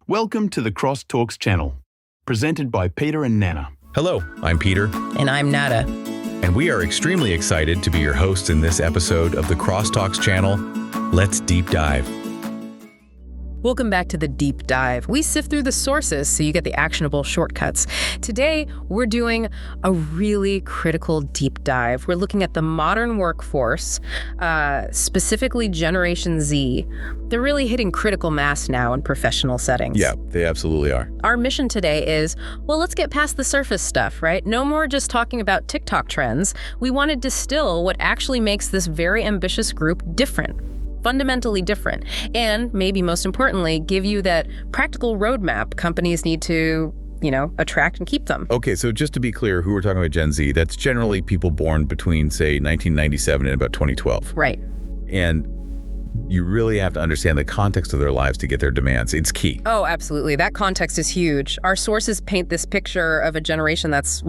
Welcome to the CrossTalks channel, presented by Peter and Nana. Hello, I'm Peter. And I'm Nada. And we are extremely excited to be your hosts in this episode of the CrossTalks channel. Let's deep dive. Welcome back to the deep dive. We sift through the sources so you get the actionable shortcuts. Today, we're doing a really critical deep dive. We're looking at the modern workforce, specifically Generation Z. They're really hitting critical mass now in professional settings. Yeah, they absolutely are. Our mission today is, well, let's get past the surface stuff, right? No more just talking about TikTok trends. We want to distill what actually makes this very ambitious group different. Fundamentally different, and maybe most importantly, give you that practical roadmap companies need to, attract and keep them. Okay, so just to be clear, who we're talking about Gen Z, that's generally people born between, say, 1997 and about 2012. Right. And you really have to understand the context of their lives to get their demands. It's key. Oh, absolutely. That context is huge. Our sources paint this picture of a generation that's,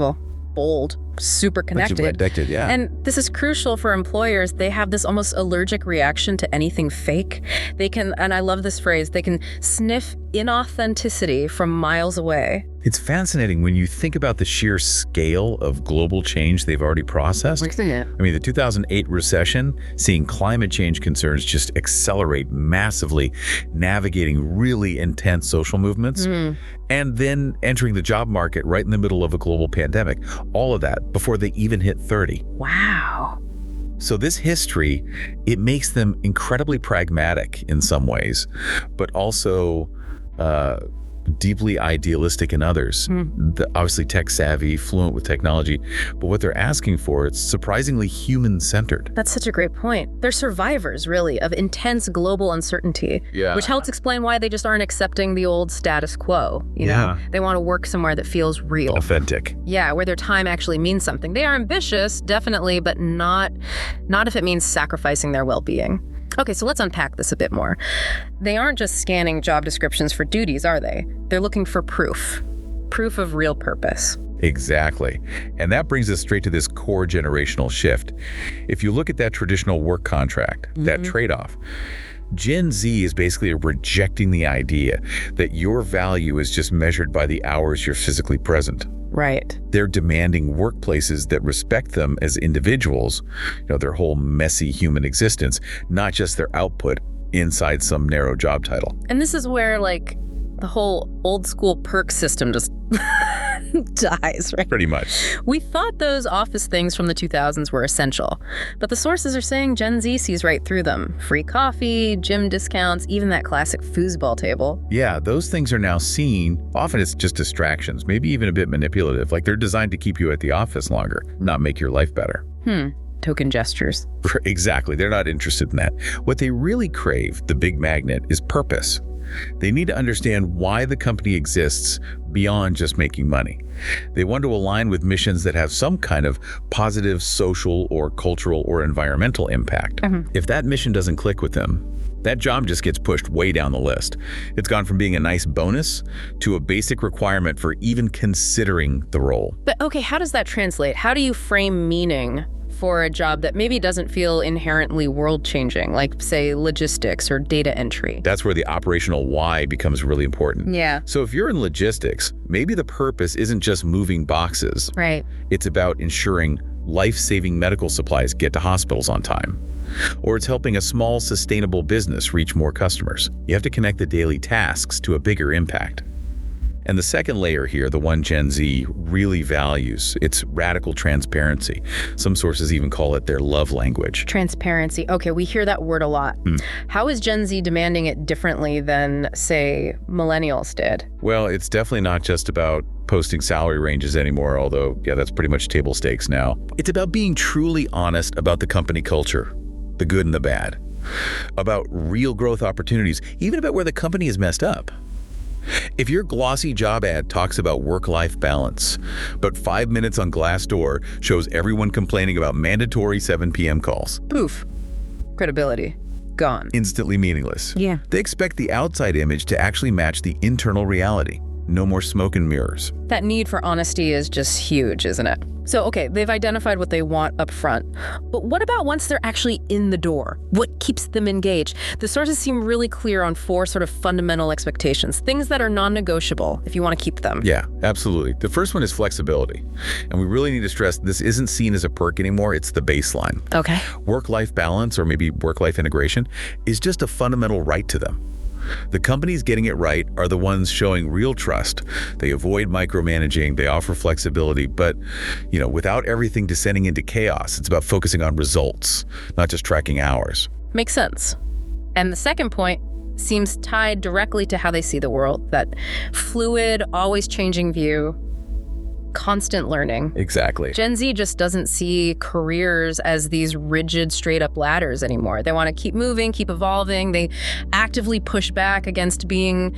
bold, super connected. Yeah. And this is crucial for employers. They have this almost allergic reaction to anything fake. They can, and I love this phrase, they can sniff inauthenticity from miles away. It's fascinating when you think about the sheer scale of global change they've already processed. I mean, the 2008 recession, seeing climate change concerns just accelerate massively, navigating really intense social movements, and then entering the job market right in the middle of a global pandemic. All of that before they even hit 30. Wow. So this history, it makes them incredibly pragmatic in some ways, but also deeply idealistic in others. Obviously tech savvy, fluent with technology, but what they're asking for, it's surprisingly human-centered. That's such a great point. They're survivors, really, of intense global uncertainty, which helps explain why they just aren't accepting the old status quo. You know? They want to work somewhere that feels real. Authentic. Yeah, where their time actually means something. They are ambitious, definitely, but not if it means sacrificing their well-being. Okay, so let's unpack this a bit more. They aren't just scanning job descriptions for duties, are they? They're looking for proof of real purpose. Exactly. And that brings us straight to this core generational shift. If you look at that traditional work contract, that trade-off, Gen Z is basically rejecting the idea that your value is just measured by the hours you're physically present. Right. They're demanding workplaces that respect them as individuals, their whole messy human existence, not just their output inside some narrow job title. And this is where, the whole old school perk system just dies, right? Pretty much. We thought those office things from the 2000s were essential, but the sources are saying Gen Z sees right through them. Free coffee, gym discounts, even that classic foosball table. Yeah, those things are now seen. Often it's just distractions, maybe even a bit manipulative. Like they're designed to keep you at the office longer, not make your life better. Token gestures. Exactly. They're not interested in that. What they really crave, the big magnet, is purpose. They need to understand why the company exists beyond just making money. They want to align with missions that have some kind of positive social or cultural or environmental impact. If that mission doesn't click with them, that job just gets pushed way down the list. It's gone from being a nice bonus to a basic requirement for even considering the role. But okay, how does that translate? How do you frame meaning for a job that maybe doesn't feel inherently world-changing, like, say, logistics or data entry? That's where the operational why becomes really important. Yeah. So if you're in logistics, maybe the purpose isn't just moving boxes. Right. It's about ensuring life-saving medical supplies get to hospitals on time. Or it's helping a small, sustainable business reach more customers. You have to connect the daily tasks to a bigger impact. And the second layer here, the one Gen Z really values, it's radical transparency. Some sources even call it their love language. Transparency. Okay, we hear that word a lot. How is Gen Z demanding it differently than, say, millennials did? Well, it's definitely not just about posting salary ranges anymore, although, that's pretty much table stakes now. It's about being truly honest about the company culture, the good and the bad, about real growth opportunities, even about where the company is messed up. If your glossy job ad talks about work-life balance, but 5 minutes on Glassdoor shows everyone complaining about mandatory 7 p.m. calls. Poof. Credibility. Gone. Instantly meaningless. Yeah. They expect the outside image to actually match the internal reality. No more smoke and mirrors. That need for honesty is just huge, isn't it? So, okay, they've identified what they want up front. But what about once they're actually in the door? What keeps them engaged? The sources seem really clear on 4 sort of fundamental expectations, things that are non-negotiable if you want to keep them. Yeah, absolutely. The first one is flexibility. And we really need to stress this isn't seen as a perk anymore, it's the baseline. Okay. Work-life balance, or maybe work-life integration, is just a fundamental right to them. The companies getting it right are the ones showing real trust. They avoid micromanaging, they offer flexibility, but without everything descending into chaos. It's about focusing on results, not just tracking hours. Makes sense. And the second point seems tied directly to how they see the world, that fluid, always changing view, constant learning. Exactly. Gen Z just doesn't see careers as these rigid, straight-up ladders anymore. They want to keep moving, keep evolving. They actively push back against being,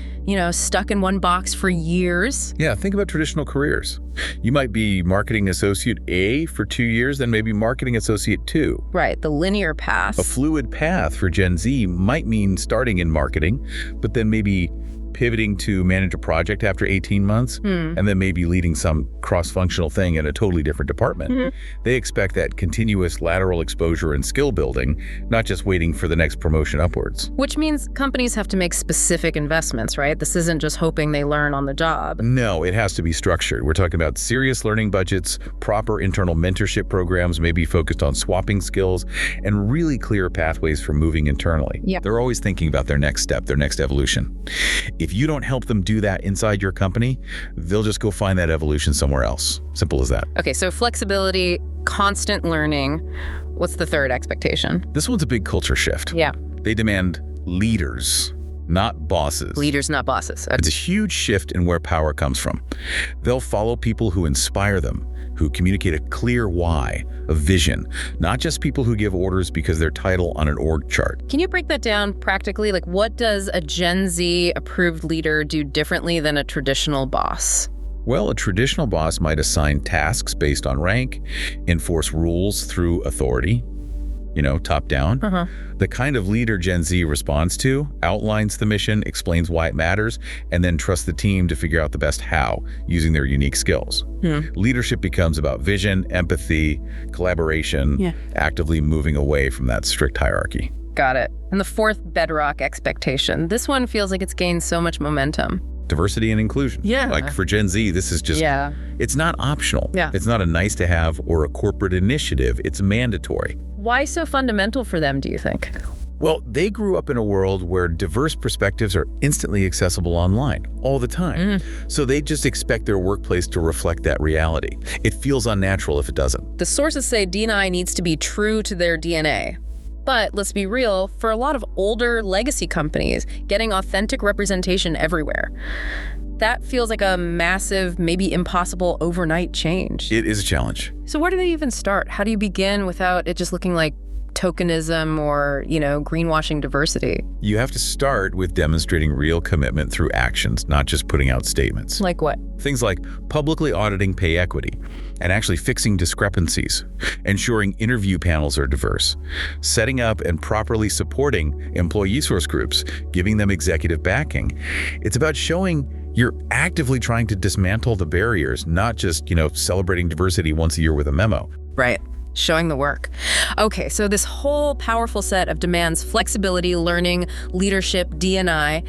stuck in one box for years. Yeah, think about traditional careers. You might be marketing associate A for 2 years, then maybe marketing associate 2. Right, the linear path. A fluid path for Gen Z might mean starting in marketing, but then maybe pivoting to manage a project after 18 months, and then maybe leading some cross-functional thing in a totally different department. They expect that continuous lateral exposure and skill building, not just waiting for the next promotion upwards. Which means companies have to make specific investments, right? This isn't just hoping they learn on the job. No, it has to be structured. We're talking about serious learning budgets, proper internal mentorship programs, maybe focused on swapping skills, and really clear pathways for moving internally. Yeah. They're always thinking about their next step, their next evolution. If you don't help them do that inside your company, they'll just go find that evolution somewhere else. Simple as that. Okay, so flexibility, constant learning. What's the third expectation? This one's a big culture shift. Yeah. They demand leaders, not bosses. Leaders, not bosses. It's a huge shift in where power comes from. They'll follow people who inspire them, who communicate a clear why, a vision, not just people who give orders because their title on an org chart. Can you break that down practically? Like, what does a Gen Z approved leader do differently than a traditional boss? Well, a traditional boss might assign tasks based on rank, enforce rules through authority, top down. The kind of leader Gen Z responds to outlines the mission, explains why it matters, and then trusts the team to figure out the best how, using their unique skills. Leadership becomes about vision, empathy, collaboration, actively moving away from that strict hierarchy. Got it. And the fourth bedrock expectation. This one feels like it's gained so much momentum. Diversity and inclusion. Yeah. Like for Gen Z, this is just, it's not optional. Yeah. It's not a nice to have or a corporate initiative. It's mandatory. Why so fundamental for them, do you think? Well, they grew up in a world where diverse perspectives are instantly accessible online all the time. So they just expect their workplace to reflect that reality. It feels unnatural if it doesn't. The sources say D&I needs to be true to their DNA. But let's be real, for a lot of older legacy companies, getting authentic representation everywhere, that feels like a massive, maybe impossible overnight change. It is a challenge. So where do they even start? How do you begin without it just looking like tokenism or, greenwashing diversity? You have to start with demonstrating real commitment through actions, not just putting out statements. Like what? Things like publicly auditing pay equity and actually fixing discrepancies, ensuring interview panels are diverse, setting up and properly supporting employee source groups, giving them executive backing. It's about showing you're actively trying to dismantle the barriers, not just, celebrating diversity once a year with a memo. Right. Showing the work. Okay, so this whole powerful set of demands, flexibility, learning, leadership, D&I,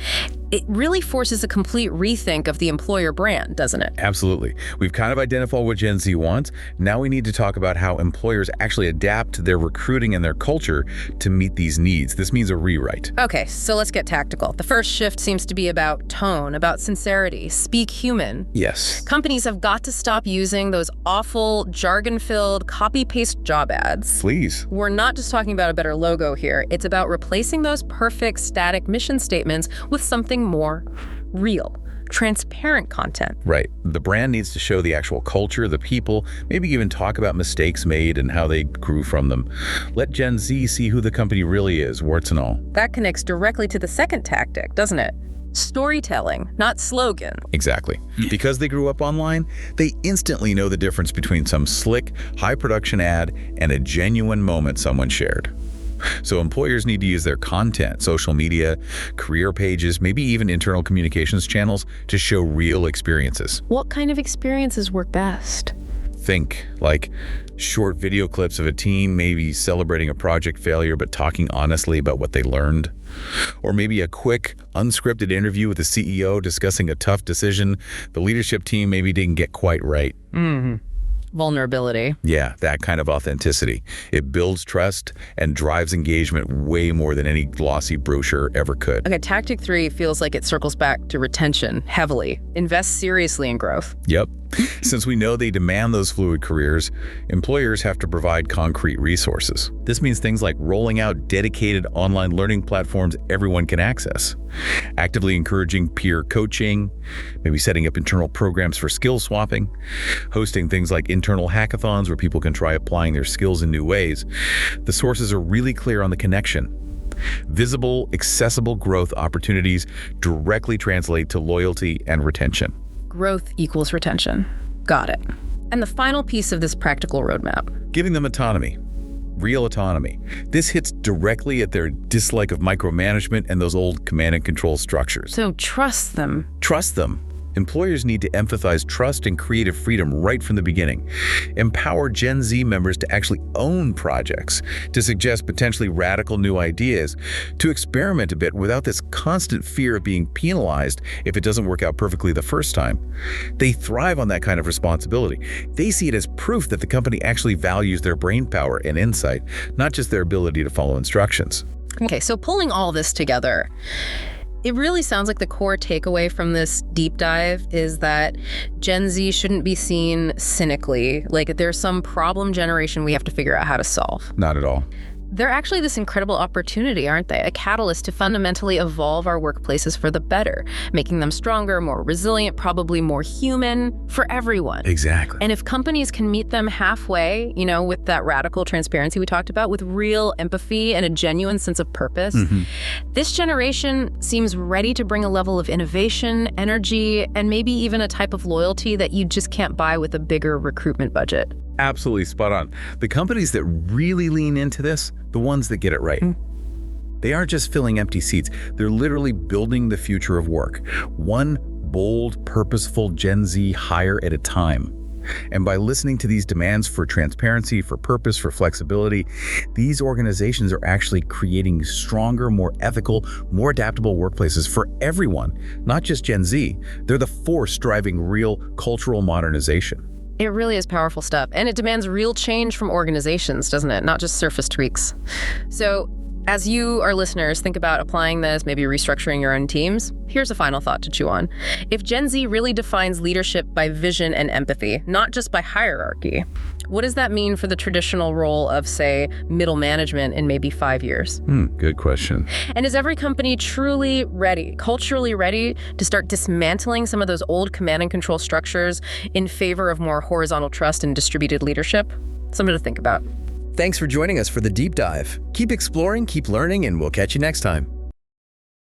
it really forces a complete rethink of the employer brand, doesn't it? Absolutely. We've kind of identified what Gen Z wants. Now we need to talk about how employers actually adapt their recruiting and their culture to meet these needs. This means a rewrite. Okay, so let's get tactical. The first shift seems to be about tone, about sincerity, speak human. Yes. Companies have got to stop using those awful, jargon-filled, copy-paste job ads. Please. We're not just talking about a better logo here. It's about replacing those perfect, static mission statements with something more real, transparent content. Right. The brand needs to show the actual culture, the people, maybe even talk about mistakes made and how they grew from them. Let Gen Z see who the company really is, warts and all. That connects directly to the second tactic, doesn't it? Storytelling, not slogan. Exactly. Because they grew up online, they instantly know the difference between some slick, high production ad and a genuine moment someone shared. So employers need to use their content, social media, career pages, maybe even internal communications channels to show real experiences. What kind of experiences work best? Think like short video clips of a team maybe celebrating a project failure but talking honestly about what they learned. Or maybe a quick, unscripted interview with the CEO discussing a tough decision the leadership team maybe didn't get quite right. Vulnerability. Yeah, that kind of authenticity. It builds trust and drives engagement way more than any glossy brochure ever could. Okay, tactic 3 feels like it circles back to retention heavily. Invest seriously in growth. Yep. Since we know they demand those fluid careers, employers have to provide concrete resources. This means things like rolling out dedicated online learning platforms everyone can access, actively encouraging peer coaching, maybe setting up internal programs for skill swapping, hosting things like internal hackathons where people can try applying their skills in new ways. The sources are really clear on the connection. Visible, accessible growth opportunities directly translate to loyalty and retention. Growth equals retention. Got it. And the final piece of this practical roadmap. Giving them autonomy. Real autonomy. This hits directly at their dislike of micromanagement and those old command and control structures. So trust them. Trust them. Employers need to emphasize trust and creative freedom right from the beginning. Empower Gen Z members to actually own projects, to suggest potentially radical new ideas, to experiment a bit without this constant fear of being penalized if it doesn't work out perfectly the first time. They thrive on that kind of responsibility. They see it as proof that the company actually values their brain power and insight, not just their ability to follow instructions. Okay, so pulling all this together, it really sounds like the core takeaway from this deep dive is that Gen Z shouldn't be seen cynically, like there's some problem generation we have to figure out how to solve. Not at all. They're actually this incredible opportunity, aren't they? A catalyst to fundamentally evolve our workplaces for the better, making them stronger, more resilient, probably more human for everyone. Exactly. And if companies can meet them halfway, with that radical transparency we talked about, with real empathy and a genuine sense of purpose, this generation seems ready to bring a level of innovation, energy, and maybe even a type of loyalty that you just can't buy with a bigger recruitment budget. Absolutely spot on. The companies that really lean into this, the ones that get it right. They aren't just filling empty seats. They're literally building the future of work, one bold, purposeful Gen Z hire at a time. And by listening to these demands for transparency, for purpose, for flexibility, these organizations are actually creating stronger, more ethical, more adaptable workplaces for everyone, not just Gen Z. They're the force driving real cultural modernization. It really is powerful stuff, and it demands real change from organizations, doesn't it? Not just surface tweaks. So, as you, our listeners, think about applying this, maybe restructuring your own teams, here's a final thought to chew on. If Gen Z really defines leadership by vision and empathy, not just by hierarchy, what does that mean for the traditional role of, say, middle management in maybe 5 years? Good question. And is every company truly ready, culturally ready, to start dismantling some of those old command and control structures in favor of more horizontal trust and distributed leadership? Something to think about. Thanks for joining us for the deep dive. Keep exploring, keep learning, and we'll catch you next time.